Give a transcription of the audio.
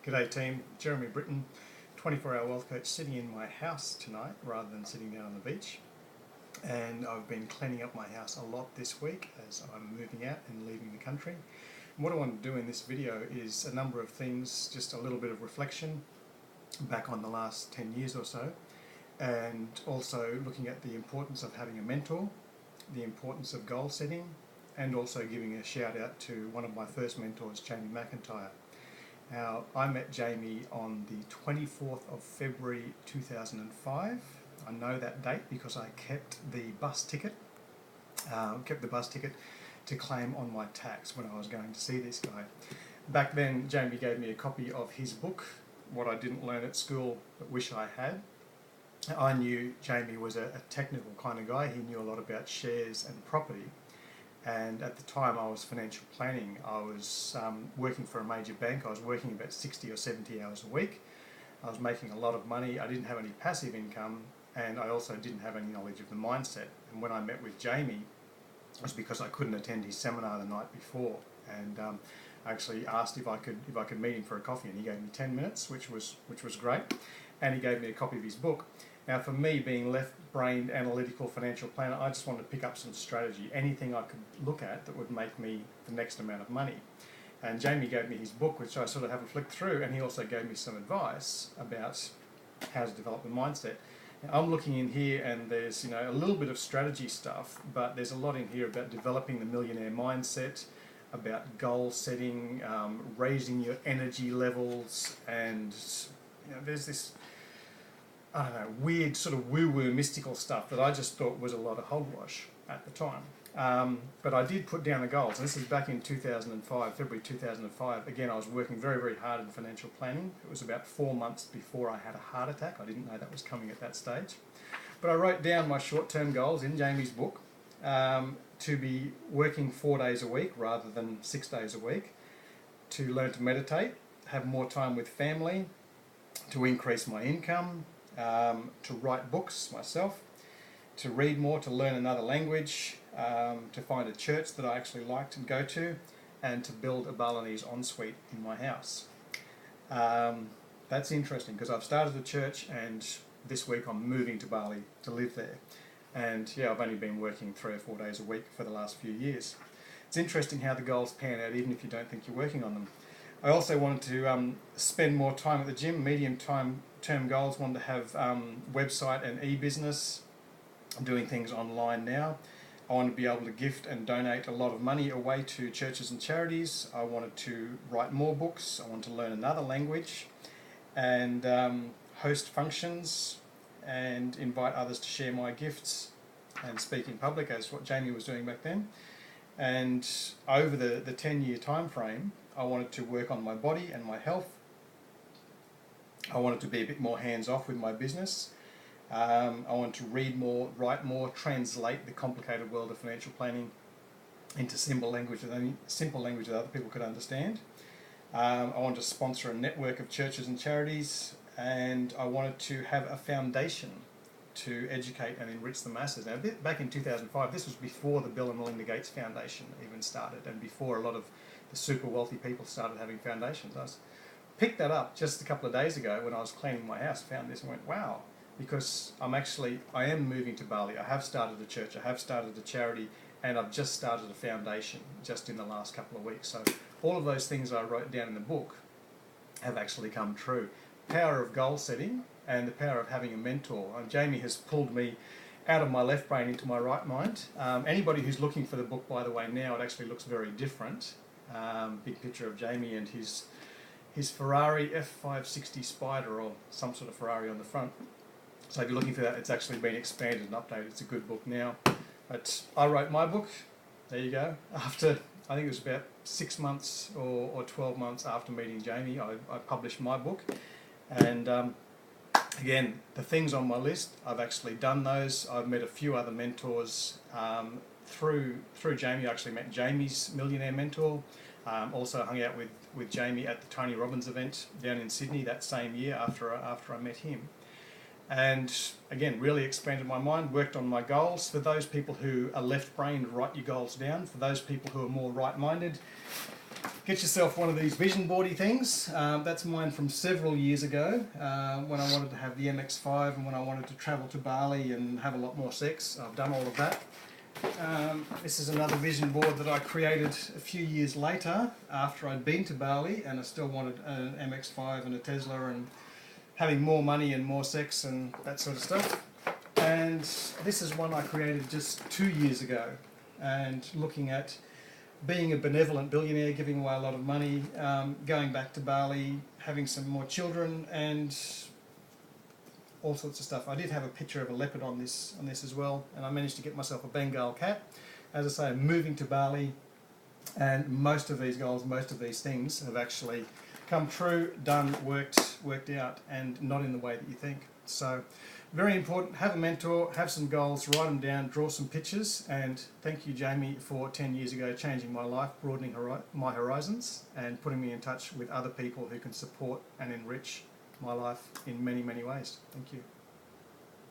G'day team, Jeremy Britton, 24-hour wealth coach, sitting in my house tonight rather than sitting down on the beach. And I've been cleaning up my house a lot this week as I'm moving out and leaving the country. And what I want to do in this video is a number of things, just a little bit of reflection back on the last 10 years or so, and also looking at the importance of having a mentor, the importance of goal setting, and also giving a shout out to one of my first mentors, Jamie McIntyre. Now, I met Jamie on the 24th of February 2005. I know that date because I kept the bus ticket to claim on my tax when I was going to see this guy. Back then, Jamie gave me a copy of his book, What I Didn't Learn at School But Wish I Had. I knew Jamie was a technical kind of guy. He knew a lot about shares and property. And at the time I was financial planning. I was working for a major bank. I was working about 60 or 70 hours a week. I was making a lot of money. I didn't have any passive income, and I also didn't have any knowledge of the mindset. And when I met with Jamie, it was because I couldn't attend his seminar the night before. And I actually asked if I could meet him for a coffee, and he gave me 10 minutes, which was great. And he gave me a copy of his book. Now, for me, being left-brained, analytical financial planner, I just wanted to pick up some strategy, anything I could look at that would make me the next amount of money. And Jamie gave me his book, which I sort of haven't flicked through, and he also gave me some advice about how to develop the mindset. Now, I'm looking in here, and there's a little bit of strategy stuff, but there's a lot in here about developing the millionaire mindset, about goal setting, raising your energy levels, and there's this weird sort of woo-woo mystical stuff that I just thought was a lot of hogwash at the time. But I did put down the goals, and this is back in 2005, February 2005. Again, I was working very, very hard in financial planning. It was about 4 months before I had a heart attack. I didn't know that was coming at that stage. But I wrote down my short-term goals in Jamie's book, to be working 4 days a week rather than 6 days a week, to learn to meditate, have more time with family, to increase my income, to write books myself, to read more, to learn another language, to find a church that I actually liked and go to, and to build a Balinese ensuite in my house. That's interesting because I've started a church, and this week I'm moving to Bali to live there. And yeah, I've only been working 3 or 4 days a week for the last few years. It's interesting how the goals pan out even if you don't think you're working on them. I also wanted to spend more time at the gym, medium-term goals, wanted to have website and e-business. I'm doing things online now. I want to be able to gift and donate a lot of money away to churches and charities. I wanted to write more books. I want to learn another language and host functions and invite others to share my gifts and speak in public, as what Jamie was doing back then. And over the 10-year time frame, I wanted to work on my body and my health. I wanted to be a bit more hands-off with my business. I wanted to read more, write more, translate the complicated world of financial planning into simple language that other people could understand. I wanted to sponsor a network of churches and charities, and I wanted to have a foundation to educate and enrich the masses. Now, back in 2005, this was before the Bill and Melinda Gates Foundation even started, and before a lot of the super wealthy people started having foundations. I picked that up just a couple of days ago when I was cleaning my house, found this and went, wow, because I am moving to Bali. I have started a church, I have started a charity, and I've just started a foundation just in the last couple of weeks. So all of those things I wrote down in the book have actually come true. Power of goal setting and the power of having a mentor. Jamie has pulled me out of my left brain into my right mind. Anybody who's looking for the book, by the way, now it actually looks very different. Big picture of Jamie and his Ferrari F560 Spider, or some sort of Ferrari on the front. So if you're looking for that, it's actually been expanded and updated. It's a good book now. But I wrote my book. There you go. After, I think it was about 6 months or 12 months after meeting Jamie, I published my book. And again, the things on my list, I've actually done those. I've met a few other mentors through Jamie. I actually met Jamie's millionaire mentor. Also hung out with Jamie at the Tony Robbins event down in Sydney that same year after I met him. And again, really expanded my mind, worked on my goals. For those people who are left-brained, write your goals down. For those people who are more right-minded, Get yourself one of these vision boardy things. That's mine from several years ago when I wanted to have the MX5 and when I wanted to travel to Bali and have a lot more sex. I've done all of that. This is another vision board that I created a few years later after I'd been to Bali and I still wanted an MX5 and a Tesla and having more money and more sex and that sort of stuff. And this is one I created just 2 years ago, and looking at being a benevolent billionaire, giving away a lot of money, going back to Bali, having some more children, and all sorts of stuff. I did have a picture of a leopard on this as well, and I managed to get myself a Bengal cat. As I say, I'm moving to Bali, and most of these goals, most of these things have actually come true, done, worked out, and not in the way that you think. So very important, have a mentor, have some goals, write them down, draw some pictures, and thank you, Jamie, for 10 years ago changing my life, broadening my horizons, and putting me in touch with other people who can support and enrich my life in many, many ways. Thank you.